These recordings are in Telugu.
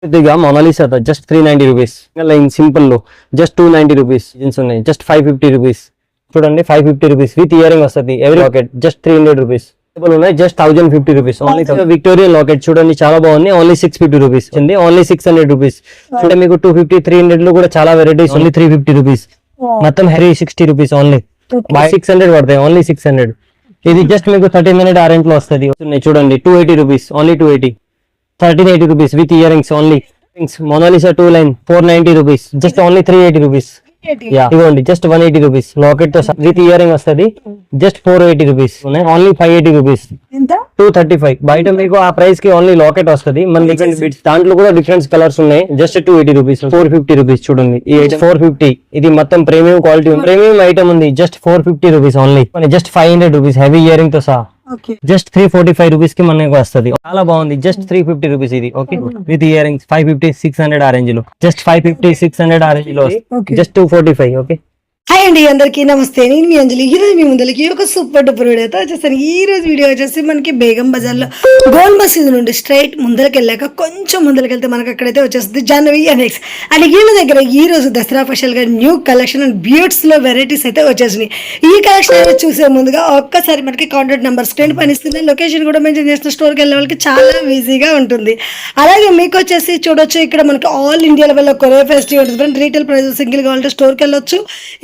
కొద్దిగా Mona Lisa just 390 rupees. Line simple లో జస్ట్ 290 రూపీస్ జీన్స్ ఉన్నాయి. Just 550 rupees. చూడండి 550 రూపీస్ విత్ ఇయరింగ్ వస్తుంది. Every locket just 300 rupees. ఉన్నాయి just 1050 rupees. Only Victorian locket చూడండి చాలా బాగుంది. ఓన్లీ 650 రూపీస్ ఉంది. Only 600 rupees. చూడండి మీకు 250 300 లో కూడా చాలా వెరైటీస్. Only 350 rupees. మొత్తం 60 రూపీస్ ఓన్లీ. 600 పడతాయి. ఓన్లీ 600. ఇది జస్ట్ మీకు 1300 ఆరెంజ్ లో వస్తుంది. చూడండి 280 rupees. Only 280. 1380 rupees with earrings only. Mona Lisa 2 line 490 rupees. Just only 380 rupees. ఇవ్వండి జస్ట్ 180 రూపీస్ లాకెట్ తో విత్ ఇయరింగ్ వస్తుంది. Just 480 rupees. Only 580 rupees. 235. బయట మీకు ఆ ప్రైస్ కి ఓన్లీ లాకెట్ వస్తుంది. మన దగ్గర బిట్స్ దాంట్లో కూడా డిఫరెంట్ కలర్స్ ఉన్నాయి. Just 280 rupees. 450 రూపీస్. చూడండి ఈ 450. ఇది మొత్తం ప్రీమియం క్వాలిటీ ప్రీమియం ఐటమ్ ఉంది. Just 450 rupees only. Just 500 rupees heavy earring తో సహా. జస్ట్ 345 రూపీస్ కి మనకు వస్తుంది. చాలా బాగుంది. జస్ట్ 350 రూపీస్ ఇది. ఓకే విత్ ఇయరింగ్స్ 550 600 ఆరెంజ్ లో. జస్ట్ 550 600 ఆరెంజ్ లో. జస్ట్ 245. ఓకే హాయ్ అండి, అందరికీ నమస్తే. నేను మీ అంజలి. ఈరోజు మీ ముందరికి ఒక సూపర్ డూపర్ వీడియో అయితే వచ్చేస్తాను. ఈ రోజు వీడియో వచ్చేసి మనకి బేగం బజార్లో గోల్డ్ మసీద్ నుండి స్ట్రైట్ ముందరికి వెళ్ళాక కొంచెం ముందరికి వెళ్తే మనకి అక్కడైతే వచ్చేస్తుంది జాహ్నవి ఎనెక్స్. అండ్ వీళ్ళ దగ్గర ఈ రోజు దసరా స్పెషల్ గా న్యూ కలెక్షన్ అండ్ బియర్డ్స్ లో వెరైటీస్ అయితే వచ్చేసినాయి. ఈ కలెక్షన్ అయితే చూసే ముందుగా ఒక్కసారి మనకి కాంటాక్ట్ నెంబర్ స్క్రీన్ పైన ఇస్తుంది. లొకేషన్ కూడా మెన్షన్ చేసిన స్టోర్కి వెళ్ళే వాళ్ళకి చాలా ఈజీగా ఉంటుంది. అలాగే మీకు వచ్చేసి చూడొచ్చు ఇక్కడ మనకి ఆల్ ఇండియా లెవెల్లో కొరియర్ ఫెస్టివల్ ఉంటుంది. రీటైల్ ప్రైస్ సింగిల్ కావాలంటే స్టోర్కి వెళ్ళొచ్చు.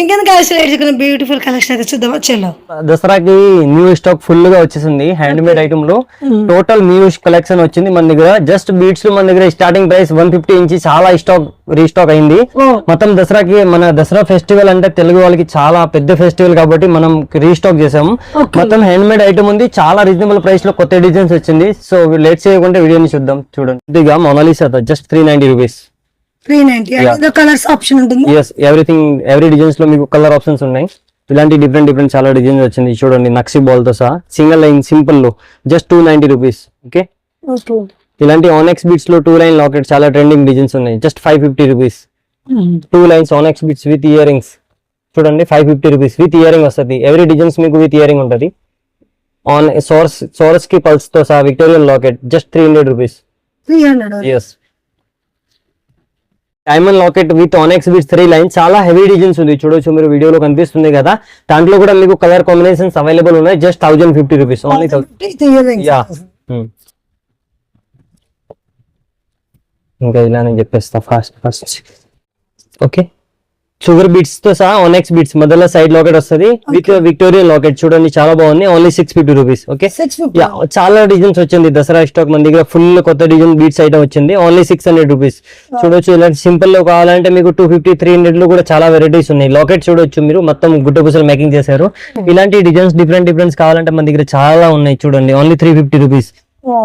ఇంకా బ్యూటిఫుల్ కలెక్షన్ అయితే చూద్దామా. చలో దసరాకి న్యూ స్టాక్ ఫుల్ గా వచ్చేసింది. హ్యాండ్ మేడ్ ఐటమ్ లో టోటల్ న్యూ కలెక్షన్ వచ్చింది మన దగ్గర. జస్ట్ బీట్స్ లో మన దగ్గర స్టార్టింగ్ ప్రైస్ 150 నుంచి చాలా స్టాక్ రీస్టాక్ అయింది. మొత్తం దసరాకి మన దసరా ఫెస్టివల్ అంటే తెలుగు వాళ్ళకి చాలా పెద్ద ఫెస్టివల్ కాబట్టి మనం రీస్టాక్ చేసాము. మొత్తం హ్యాండ్ మేడ్ ఐటమ్ ఉంది. చాలా రీజనబుల్ ప్రైస్ లో కొత్త డిజైన్స్ వచ్చింది. సో లేట్ చేయకుండా వీడియోని చూద్దాం. చూడండి కొద్దిగా Mona Lisa just 390 rupees. 390 colours option ఉంటుంది. yes ఎవ్రీథింగ్ ఎవ్రీ డిజైన్స్ లో మీకు కలర్ ఆప్షన్స్ ఉన్నాయి. ఇలాంటి డిఫరెంట్ చాలా డిజైన్స్ వచ్చింది. చూడండి నక్సీ బాల్ తో సహా సింగిల్ లైన్ సింపుల్ లో జస్ట్ 290 రూపీస్. ఓకే ఇలాంటి ఆనెక్స్ బీట్స్ లో 2 లైన్ లాకెట్ చాలా ట్రెండింగ్ డిజైన్స్ ఉన్నాయి. Just 550 rupees. 2 lines ఆనెక్స్ beads with earrings. చూడండి 550 రూపీస్ విత్ ఇయరింగ్ వస్తుంది. ఎవ్రీ డిజైన్స్ మీకు విత్ ఇయరింగ్ ఉంటుంది. ఆన్ సోర్స్ కి పల్స్ తో సహా Victorian locket just 300 rupees. 300. yes diamond locket with ఆనెక్స్ beats 3 line చాలా హెవీ డిజైన్స్ ఉంది. చూడొచ్చు మీరు వీడియోలో కనిపిస్తుంది కదా. దాంట్లో కూడా మీకు కలర్ కాంబినేషన్స్ అవైలబుల్ ఉన్నాయి. Just 1050 rupees only. యా ఇంకా ఇలా నేను చెప్పేస్తా ఫస్ట్. ఓకే షుగర్ బీట్స్ తో సహా ఆనెక్స్ బీట్స్ మధ్యలో సైడ్ లాకెట్ వస్తుంది విత్ విక్టోరియన్ లాకెట్. చూడండి చాలా బాగుంది. Only 650 rupees. ఓకే చాలా డిజైన్స్ వచ్చింది. దసరా స్టాక్ మన దగ్గర ఫుల్ కొత్త డిజైన్ బీట్స్ ఐటమ్ వచ్చింది. Only 600 rupees. చూడొచ్చు ఇలాంటి సింపుల్ లో కావాలంటే మీకు 250 300 లో కూడా చాలా వెరైటీస్ ఉన్నాయి. లాకెట్ చూడొచ్చు మీరు మొత్తం గుడ్డ పూసలు మేకింగ్ చేశారు. ఇలాంటి డిజైన్స్ డిఫరెంట్ కావాలంటే మన దగ్గర చాలా ఉన్నాయి. చూడండి ఓన్లీ 350 రూపీస్.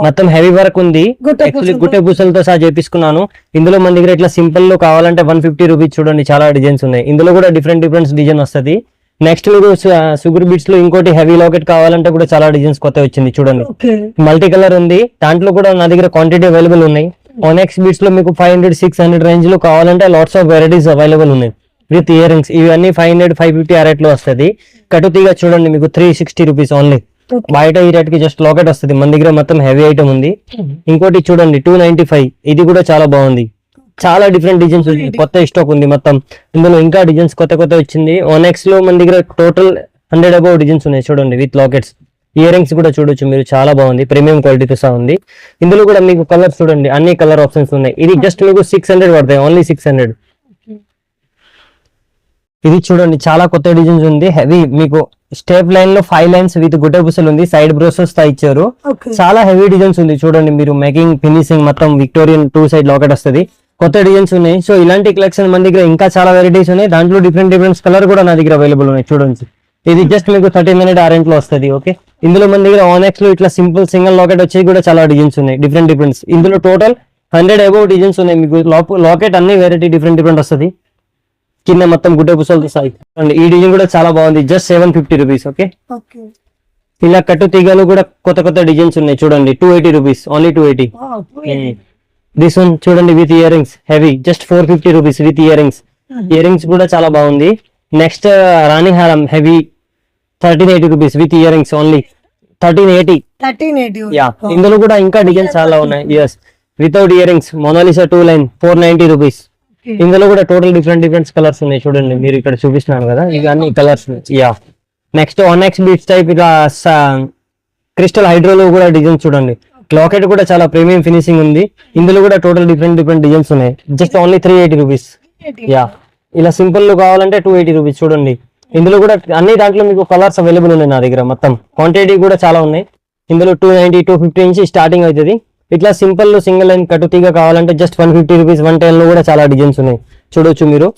మొత్తం హెవీ వర్క్ ఉంది. యాక్చువల్లీ గుట్టే పూసలతో సహా చేపించుకున్నాను. ఇందులో మన దగ్గర ఇట్లా సింపుల్ లో కావాలంటే 150 రూపీస్. చూడండి చాలా డిజైన్స్ ఉన్నాయి. ఇందులో కూడా డిఫరెంట్ డిజైన్ వస్తుంది. నెక్స్ట్ మీకు షుగర్ బీట్స్ లో ఇంకోటి హెవీ లాకెట్ కావాలంటే కూడా చాలా డిజైన్స్ కొత్త వచ్చింది. చూడండి మల్టీ కలర్ ఉంది. దాంట్లో కూడా నా దగ్గర క్వాంటిటీ అవైలబుల్ ఉన్నాయి. ఆనెక్స్ బీట్స్ లో మీకు 500 600 రేంజ్ లో కావాలంటే లాట్స్ ఆఫ్ వెరైటీస్ అవైలబుల్ ఉన్నాయి విత్ ఇయరింగ్స్. ఇవన్నీ 500 550 ఆ రేట్ లో వస్తుంది. కటుతీగా చూడండి మీకు 360 రూపీస్ ఓన్లీ. బయట ఈ రేట్ కి జస్ట్ లాకెట్ వస్తుంది. మన దగ్గర మొత్తం హెవీ ఐటమ్ ఉంది. ఇంకోటి చూడండి 295. ఇది కూడా చాలా బాగుంది. చాలా డిఫరెంట్ డిజైన్స్ కొత్త స్టాక్ ఉంది మొత్తం. ఇందులో ఇంకా డిజైన్స్ కొత్త వచ్చింది. ఆనెక్స్ లో మన దగ్గర టోటల్ 100 అబౌవ్ డిజైన్స్ ఉన్నాయి. చూడండి విత్ లాకెట్స్. ఇయరింగ్స్ కూడా చూడొచ్చు మీరు చాలా బాగుంది. ప్రీమియం క్వాలిటీతో సహా ఉంది. ఇందులో కూడా మీకు కలర్స్ చూడండి అన్ని కలర్ ఆప్షన్స్ ఉన్నాయి. ఇది జస్ట్ మీకు 600 పడతాయి. ఓన్లీ 600. ఇది చూడండి చాలా కొత్త డిజైన్స్ ఉంది. హెవీ మీకు స్టెప్ లైన్ లో 5 లైన్స్ విత్ గుడ్డ పూసలు ఉంది. సైడ్ బ్రోసెస్ తో ఇచ్చారు. చాలా హెవీ డిజైన్స్ ఉంది. చూడండి మీరు మేకింగ్ ఫినిషింగ్ మొత్తం విక్టోరియన్ 2 సైడ్ లాకెట్ వస్తుంది. కొత్త డిజైన్స్ ఉన్నాయి. సో ఇలాంటి కలెక్షన్ మన దగ్గర ఇంకా చాలా వెరైటీస్ ఉన్నాయి. దాంట్లో డిఫరెంట్ కలర్ కూడా నా దగ్గర అవైలబుల్ ఉన్నాయి. చూడండి ఇది జస్ట్ మీకు 1300 ఆరెంజ్ లో వస్తుంది. ఓకే ఇందులో మన దగ్గర ఆనెక్స్ లో ఇట్లా సింపుల్ సింగిల్ లాకెట్ వచ్చి కూడా చాలా డిజైన్స్ ఉన్నాయి. డిఫరెంట్ ఇందులో టోటల్ 100 అబౌవ్ డిజైన్స్ ఉన్నాయి. మీకు లాకెట్ అన్ని వెరైటీ డిఫరెంట్ వస్తుంది. కింద మొత్తం గుడ్డ పూసలతో సాయి. ఈ డిజైన్ కూడా చాలా బాగుంది. Just 750 rupees. ఓకే ఇలా కట్టు తీగలు కూడా కొత్త డిజైన్స్ ఉన్నాయి. చూడండి 280 రూపీస్. ఓన్లీ 280. దిస్ వన్ చూడండి with earrings heavy just 450 rupees with earrings. Earrings కూడా చాలా బాగుంది. నెక్స్ట్ రాణి హారం heavy 1380 rupees with earrings. Only 1380. Yeah ఇందులో కూడా ఇంకా డిజైన్స్ చాలా ఉన్నాయి. Yes without earrings Mona Lisa 2 line 490 rupees. ఇందులో కూడా టోటల్ డిఫరెంట్ కలర్స్ ఉన్నాయి చూడండి, మీరు ఇక్కడ చూపిస్తున్నాను కదా ఇవి అన్ని colours. Yeah next 1x beads type ఇలా క్రిస్టల్ హైడ్రోలో కూడా డిజైన్స్ చూడండి. లాకెట్ కూడా చాలా ప్రీమియం ఫినిషింగ్ ఉంది. ఇందులో కూడా టోటల్ డిఫరెంట్ డిజైన్స్ ఉన్నాయి. Just only 380 rupees. యా ఇలా సింపుల్ కావాలంటే 280 రూపీస్ చూడండి. ఇందులో కూడా అన్ని దాంట్లో మీకు కలర్స్ అవైలబుల్ ఉన్నాయి నా దగ్గర. మొత్తం క్వాంటిటీ కూడా చాలా ఉన్నాయి. ఇందులో 290 250 నుంచి స్టార్టింగ్ అవుతుంది. ఇట్లా సింపుల్ సింగిల్ లైన్ కట్టుతీగా కావాలంటే జస్ట్ 150 రూపీస్ 110 లో కూడా చాలా డిజైన్స్ ఉన్నాయి చూడొచ్చు మీరు.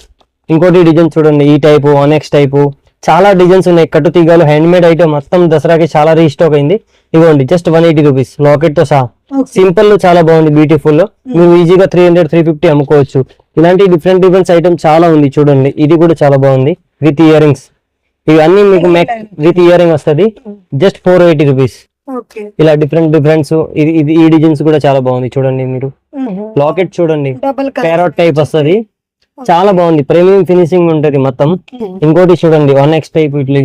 ఇంకోటి డిజైన్ చూడండి, ఈ టైపు 1x టైపు చాలా డిజైన్స్ ఉన్నాయి. కట్టుతీగాలు హ్యాండ్మేడ్ ఐటమ్ మొత్తం దసరాకి చాలా రీస్టాక్ అయింది. ఇవ్వండి జస్ట్ 180 రూపీస్ లాకెట్ తో సహా. సింపుల్ చాలా బాగుంది, బ్యూటిఫుల్. మీరు ఈజీగా 300 350 అమ్ముకోవచ్చు. ఇలాంటి డిఫరెంట్ ఐటమ్ చాలా ఉంది చూడండి. ఇది కూడా చాలా బాగుంది విత్ ఇయర్ రింగ్స్. ఇవన్నీ మీకు విత్ ఇయర్ రింగ్ వస్తుంది జస్ట్ 480 రూపీస్. ఇలా డిఫరెంట్స్. ఇది ఈ డిజైన్స్ కూడా చాలా బాగుంది చూడండి మీరు. లాకెట్ చూడండి ప్యారట్ టైప్ వస్తుంది, చాలా బాగుంది, ప్రీమియం ఫినిషింగ్ ఉంటది మొత్తం. ఇంకోటి చూడండి 1x టైప్ ఇట్లా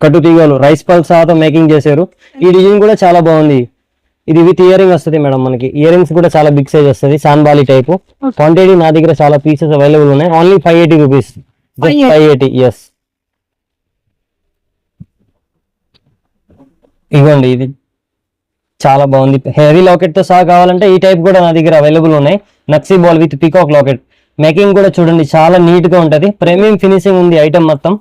కట్టు తీగలు రైస్ పల్స్ తో మేకింగ్ చేశారు. ఈ డిజైన్ కూడా చాలా బాగుంది. ఇది విత్ ఇయర్ రింగ్ వస్తుంది మేడం. మనకి ఇయర్ రింగ్స్ కూడా చాలా బిగ్ సైజ్ వస్తుంది, సాన్బాలి టైప్. క్వాంటిటీ నా దగ్గర చాలా పీసెస్ అవైలబుల్ ఉన్నాయి. Only 580 rupees. 580. ఎస్ ఇవ్వండి, ఇది చాలా బాగుంది. హెవీ లాకెట్ తో సహా కావాలంటే ఈ టైప్ కూడా నా దగ్గర అవైలబుల్ ఉన్నాయి. నక్సీ ball with peacock locket. Making కూడా చూడండి చాలా నీట్ గా ఉంటది, ప్రీమియం ఫినిషింగ్ ఉంది ఐటమ్ మొత్తం.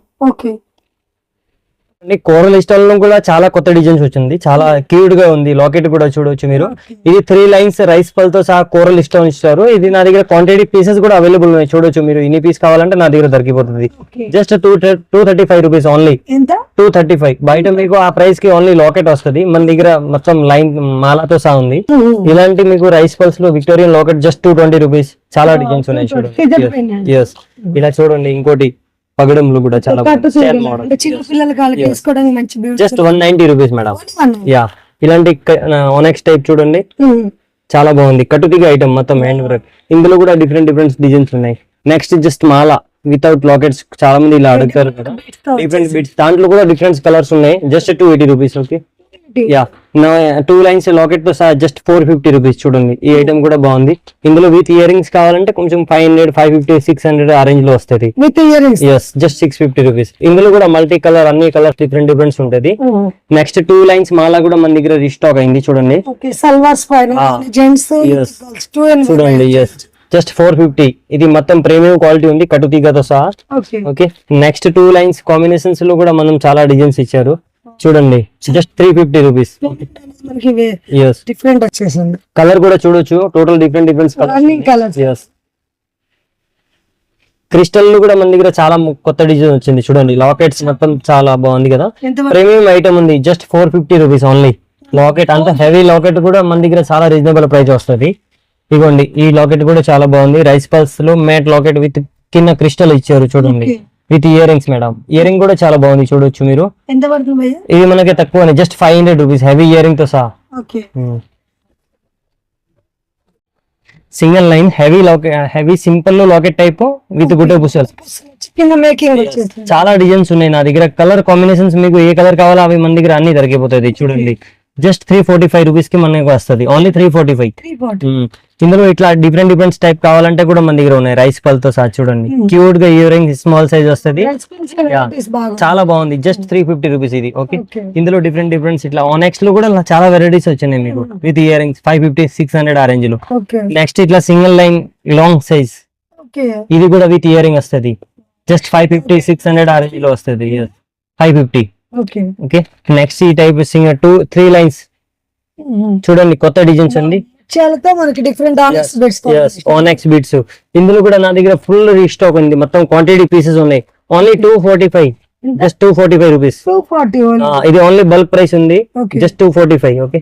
కోరల్ స్టైల్ లో కూడా చాలా కొత్త డిజైన్స్ వచ్చింది, చాలా క్యూట్ గా ఉంది. లాకెట్ కూడా చూడొచ్చు మీరు. ఇది 3 లైన్స్ రైస్ పల్ తో సహా కోరల్ స్టోన్ ఇస్తారు. ఇది నా దగ్గర క్వాంటిటీ పీసెస్ కూడా అవైలబుల్ ఉన్నాయి చూడొచ్చు మీరు. ఇన్ని పీస్ కావాలంటే నా దగ్గర దొరికిపోతుంది. Just 235 rupees only. 235 బయట మీకు ఆ ప్రైస్ కి ఓన్లీ లాకెట్ వస్తుంది. మన దగ్గర మొత్తం లైన్ మాలాతో సహా ఉంది. ఇలాంటి మీకు రైస్ పల్స్ లో విక్టోరియన్ లాకెట్ జస్ట్ 220 రూపీస్. చాలా డిజైన్స్ ఉన్నాయి చూడండి. ఎస్ ఇలా చూడండి. ఇంకోటి పగడంలో కూడా చాలా జస్ట్ 190 రూపీస్ మేడం. యా ఇలాంటి 1x టైప్ చూడండి, చాలా బాగుంది. కట్టుతీగ ఐటమ్ మొత్తం హ్యాండ్ వర్క్. ఇందులో కూడా డిఫరెంట్ డిజైన్స్ ఉన్నాయి. నెక్స్ట్ జస్ట్ మాలా వితౌట్ లాకెట్స్. చాలా మంది ఇలా అడుగుతారు కదా, డిఫరెంట్ బిట్స్. దాంట్లో కూడా డిఫరెంట్ కలర్స్ ఉన్నాయి. Just 280 rupees. Okay yeah 2 lines locket తో సహా జస్ట్ 450 రూపీస్ చూడండి. ఈ ఐటమ్ కూడా బాగుంది. ఇందులో విత్ ఇయర్ రింగ్స్ కావాలంటే కొంచెం 500 550 600 ఆ రేంజ్ లో వస్తుంది. Yes just 650 rupees. ఇందులో కూడా మల్టీ కలర్, అన్ని కలర్స్ డిఫరెంట్స్ ఉంటది. నెక్స్ట్ 2 లైన్స్ మాలా కూడా మన దగ్గర రీస్టాక్ అయింది చూడండి. చూడండి ఎస్ జస్ట్ 450. ఇది మొత్తం ప్రీమియం క్వాలిటీ ఉంది కట్టుతీగతో సహా. ఓకే నెక్స్ట్ 2 లైన్స్ కాంబినేషన్స్ లో కూడా మనం చాలా డిజైన్స్ ఇచ్చారు చూడండి. Just 350 rupees. డిఫరెంట్ వచ్చేసింది. కలర్ కూడా చూడొచ్చు, టోటల్ డిఫరెంట్ కలర్స్. క్రిస్టల్ కూడా మన దగ్గర చాలా కొత్త డిజైన్ వచ్చింది చూడండి. లాకెట్స్ మొత్తం చాలా బాగుంది కదా, ప్రీమియం ఐటమ్ ఉంది. Just 450 rupees only. లాకెట్ అంత హెవీ లాకెట్ కూడా మన దగ్గర చాలా రీజనబుల్ ప్రైస్ వస్తుంది. ఇదిగోండి ఈ లాకెట్ కూడా చాలా బాగుంది. రైస్ పల్స్ లో మ్యాట్ లాకెట్ విత్ కింద క్రిస్టల్ ఇచ్చారు చూడండి. With ear rings madam. Ear ring కూడా చాలా బాగుంది చూడొచ్చు మీరు. ఇది మనకి తక్కువ just 500 rupees heavy ear ring తో సహా. Single line heavy simple locket type with గుడ్డ బుసల్. చాలా డిజైన్స్ ఉన్నాయి నా దగ్గర. కలర్ కాంబినేషన్స్ మీకు ఏ కలర్ కావాలో అవి మన దగ్గర అన్ని దొరికిపోతాయి చూడండి. జస్ట్ 345 రూపీస్ కి మనకి వస్తుంది. ఓన్లీ 345. ఇందులో ఇట్లా డిఫరెంట్ టైప్ కావాలంటే కూడా మన దగ్గర ఉన్నాయి. రైస్ పల్ తో సహా చూడండి. క్యూట్ గా ఇయర్ రింగ్ స్మాల్ సైజ్ వస్తుంది. చాలా బాగుంది. జస్ట్ 350 రూపీస్ ఇది. ఓకే ఇందులో డిఫరెంట్ ఇట్లా 1x లో కూడా చాలా వెరైటీస్ వచ్చినాయి మీకు విత్ ఇయర్ రింగ్స్ 550 600 ఆ రేంజ్ లో. నెక్స్ట్ ఇట్లా సింగిల్ లైన్ లాంగ్ సైజ్, ఇది కూడా విత్ ఇయర్ రింగ్ వస్తుంది. జస్ట్ 550 600 ఆ రేంజ్ లో వస్తుంది. 550. ఓకే నెక్స్ట్ ఈ టైప్ 3 లైన్స్ చూడండి, కొత్త డిజైన్స్ ఉంది. మనకి డిఫరెంట్ 1x బీట్స్. ఇందులో కూడా నా దగ్గర ఫుల్ రీస్టాక్ ఉంది. మొత్తం క్వాంటిటీ పీసెస్ ఉన్నాయి. ఓన్లీ 245. Just 245 rupees. ఇది ఓన్లీ బల్క్ ప్రైస్ ఉంది. జస్ట్ 245. ఓకే